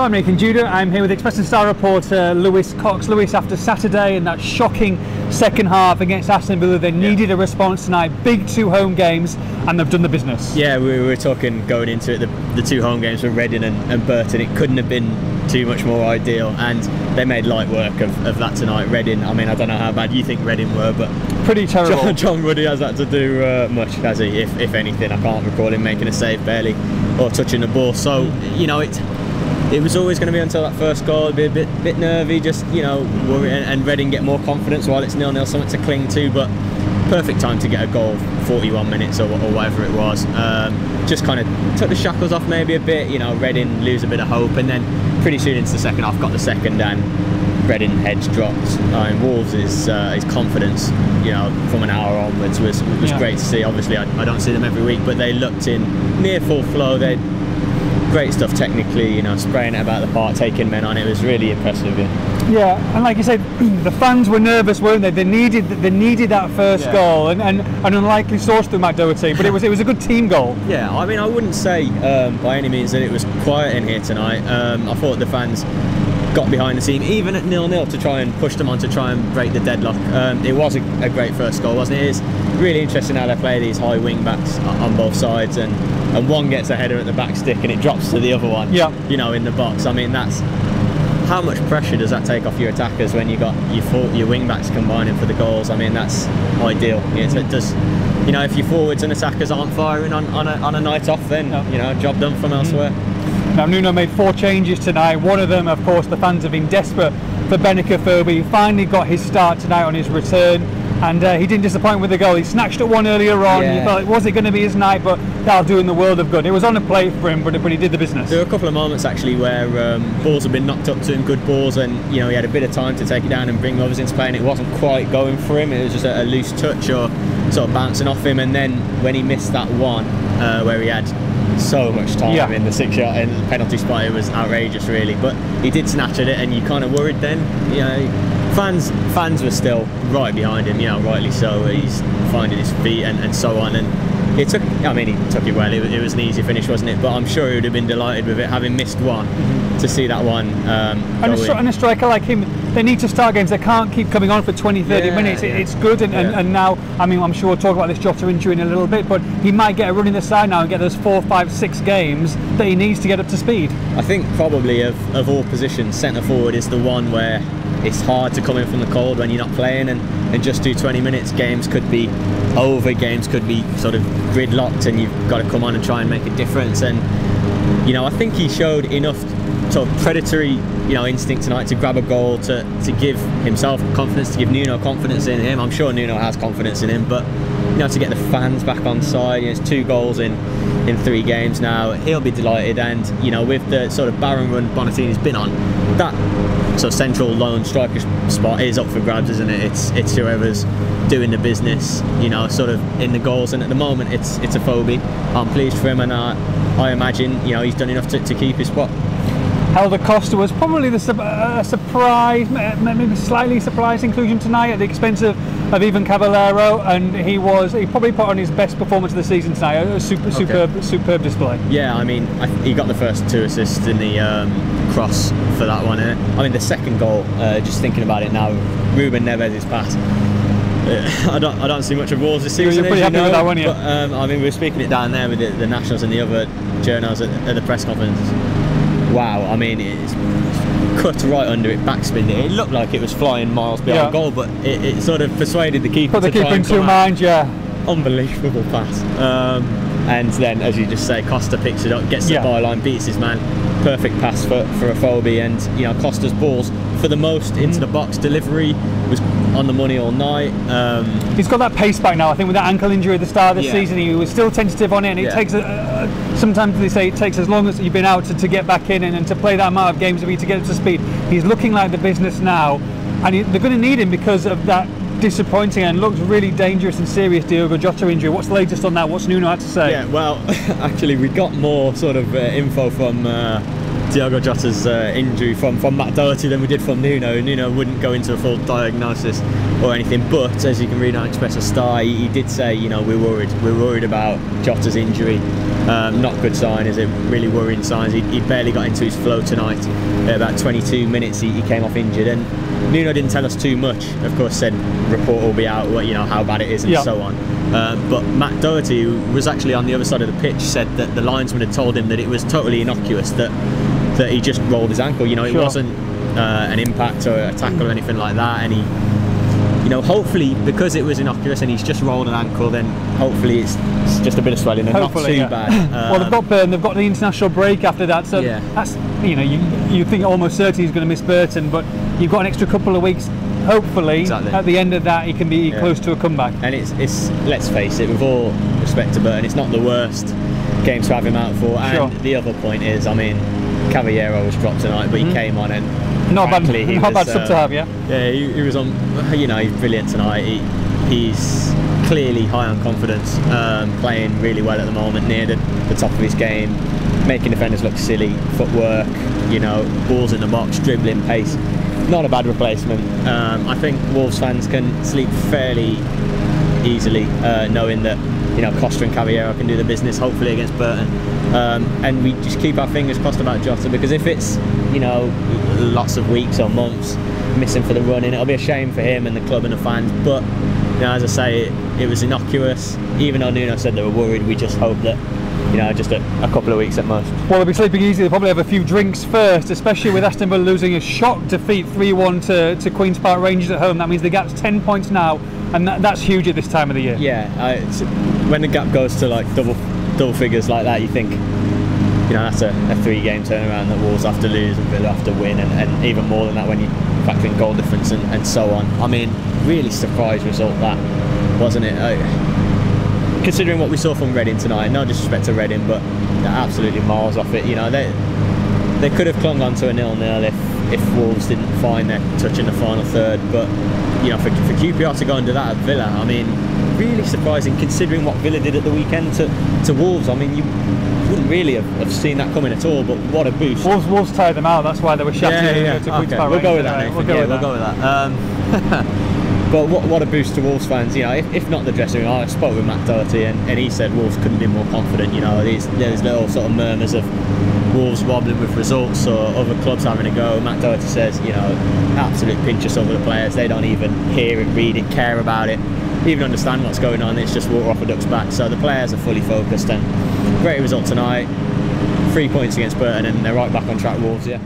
I'm Nathan Judah. I'm here with Express and Star reporter Lewis Cox. Lewis, after Saturday and that shocking second half against Aston Villa, they needed a response tonight. Big 2 home games, and they've done the business. Yeah, we were talking going into it, the 2 home games were Reading and Burton. It couldn't have been too much more ideal, and they made light work of that tonight. Reading, I mean, I don't know how bad you think Reading were, but pretty terrible. John Ruddy has had to do much, has he? If anything, I can't recall him making a save barely or touching the ball. So, you know, it was always going to be until that first goal. It'd be a bit nervy, just, you know, worry, and Reading get more confidence while it's 0-0, something to cling to. But perfect time to get a goal, 41 minutes or whatever it was. Just kind of took the shackles off maybe a bit. You know, Reading lose a bit of hope, and then pretty soon into the second half, got the second, and Reading heads dropped. Wolves' his confidence, you know, from an hour onwards was great to see. Obviously, I don't see them every week, but they looked in near full flow. They great stuff technically, you know, spraying it about the park, taking men on. It was really impressive. Yeah, and like you said, the fans were nervous, weren't they? They needed that first goal, and an unlikely source through Matt Doherty, but it was a good team goal. Yeah, I mean, I wouldn't say by any means that it was quiet in here tonight. I thought the fans got behind the team, even at 0-0, to try and push them on, to try and break the deadlock. It was a great first goal, wasn't it? It is really interesting how they play these high wing backs on both sides, and one gets a header at the back stick and it drops to the other one, you know, in the box. I mean, that's how much pressure does that take off your attackers when you got your wing backs combining for the goals? I mean, that's ideal. It does, you know, if your forwards and attackers aren't firing on a night off, then you know, job done from elsewhere. Now, Nuno made 4 changes tonight. One of them, of course, the fans have been desperate for Afobe. He finally got his start tonight on his return, and he didn't disappoint with the goal. He snatched at one earlier on. Yeah. You thought, was it going to be his night? But that'll do in the world of good. It was on a plate for him, but he did the business. There were a couple of moments actually where balls had been knocked up to him, good balls, and you know, he had a bit of time to take it down and bring others into play, and it wasn't quite going for him. It was just a loose touch or sort of bouncing off him, and then when he missed that one where he had so much time in the 6-yard and the penalty spot, it was outrageous really, but he did snatch at it, and you kind of worried then, you know. Fans were still right behind him, you know, rightly so. He's finding his feet and so on, and it took, I mean, he took it well. It was an easy finish, wasn't it? But I'm sure he would have been delighted with it, having missed one, to see that one and a striker like him, they need to start games. They can't keep coming on for 20-30 minutes. It's good, and now, I mean, I'm sure we'll talk about this Jota injury in a little bit, but he might get a run in the side now and get those 4, 5, 6 games that he needs to get up to speed. I think probably of all positions, centre forward is the one where it's hard to come in from the cold when you're not playing and just do 20 minutes. Games could be over, games could be sort of gridlocked, and you've got to come on and try and make a difference. And you know, I think he showed enough sort of predatory, you know, instinct tonight to grab a goal, to give himself confidence, to give Nuno confidence in him. I'm sure Nuno has confidence in him, but you know, to get the fans back on side. You know, it's 2 goals in 3 games now. He'll be delighted, and you know, with the sort of barren run Bonatini's been on, that sort of central lone striker spot is up for grabs, isn't it? It's whoever's doing the business, you know, sort of in the goals, and at the moment it's Afobe. I'm pleased for him, and I imagine, you know, he's done enough to keep his spot. Helder Costa was probably the surprise, maybe slightly surprised inclusion tonight at the expense of Ivan Caballero, and he probably put on his best performance of the season tonight. A superb display. Yeah, I mean, he got the first 2 assists in the cross for that one. I mean, the second goal, just thinking about it now, Ruben Neves' pass. I don't see much of Wolves this season. You're pretty happy with that one, yeah. But, I mean, we were speaking it down there with the Nationals and the other journals at the press conference. Wow, I mean, it's cut right under it, backspinned it. It looked like it was flying miles behind goal, but it sort of persuaded the keeper to try and come out. Unbelievable pass. And then, as you just say, Costa picks it up, gets the byline, beats his man. Perfect pass for Afobe, and you know, Costa's balls for the most into the box. Delivery was on the money all night. He's got that pace back now. I think with that ankle injury at the start of the season, he was still tentative on it, and it takes sometimes they say it takes as long as you've been out to get back in and to play that amount of games for you to get up to speed. He's looking like the business now, and they're going to need him because of that disappointing and looks really dangerous and serious Diogo Jota injury. What's the latest on that? What's Nuno had to say? Yeah, well, actually we got more sort of info from Diogo Jota's injury from Matt Doherty than we did from Nuno. Nuno wouldn't go into a full diagnosis or anything, but as you can read on Expresso Star, he did say, you know, we're worried about Jota's injury. Not good sign, is it? Really worrying signs. He barely got into his flow tonight. About 22 minutes he came off injured, and Nuno didn't tell us too much. Of course, said report will be out, you know, how bad it is and so on. But Matt Doherty, who was actually on the other side of the pitch, said that the linesman had told him that it was totally innocuous, that he just rolled his ankle. You know, it wasn't an impact or a tackle or anything like that. And he, you know, hopefully because it was innocuous and he's just rolled an ankle, then hopefully it's just a bit of swelling and hopefully, not too bad. Well, they've got Burton, they've got the international break after that, so that's, you know, you think almost certainly he's going to miss Burton, but you've got an extra couple of weeks. Hopefully, at the end of that, he can be close to a comeback. And it's let's face it, with all respect to Burton, it's not the worst game to have him out for. And the other point is, I mean, Caballero was dropped tonight, but he came on and not bad sub to have, yeah, he was on. You know, he's brilliant tonight. He's clearly high on confidence, playing really well at the moment, near the top of his game, making defenders look silly, footwork, you know, balls in the box, dribbling, pace. Not a bad replacement. I think Wolves fans can sleep fairly easily, knowing that, you know, Costa and Caballero can do the business, hopefully against Burton. And we just keep our fingers crossed about Jota, because if it's, you know, lots of weeks or months missing for the run-in, it'll be a shame for him and the club and the fans. But, you know, as I say, it was innocuous. Even though Nuno said they were worried, we just hope that, you know, just a couple of weeks at most. Well, they'll be sleeping easy. They'll probably have a few drinks first, especially with Aston Villa losing a shock defeat 3-1 to Queen's Park Rangers at home. That mean the gap's 10 points now, and that's huge at this time of the year. Yeah, when the gap goes to like double figures like that, you think, you know, that's a 3-game turnaround that Wolves have to lose and Villa have to win, and even more than that when you factor in goal difference and so on. I mean, really surprise result that, wasn't it? Considering what we saw from Reading tonight, no disrespect to Reading, but they're absolutely miles off it. You know, they could have clung on to a 0-0 if Wolves didn't find their touch in the final third. But, you know, for QPR to go and do that at Villa, I mean, really surprising considering what Villa did at the weekend to Wolves. I mean, you wouldn't really have seen that coming at all, but what a boost. Wolves tired them out, that's why they were shouting to Queen's Park. We'll go with that, We'll go with that. But what a boost to Wolves fans. You know, if not the dressing room, I spoke with Matt Doherty and he said Wolves couldn't be more confident. You know, there's little sort of murmurs of Wolves wobbling with results or other clubs having a go. Matt Doherty says, you know, absolute pinch us over the players. They don't even hear it, read it, care about it, even understand what's going on. It's just water off a duck's back. So the players are fully focused, and great result tonight. 3 points against Burton, and they're right back on track, Wolves, yeah.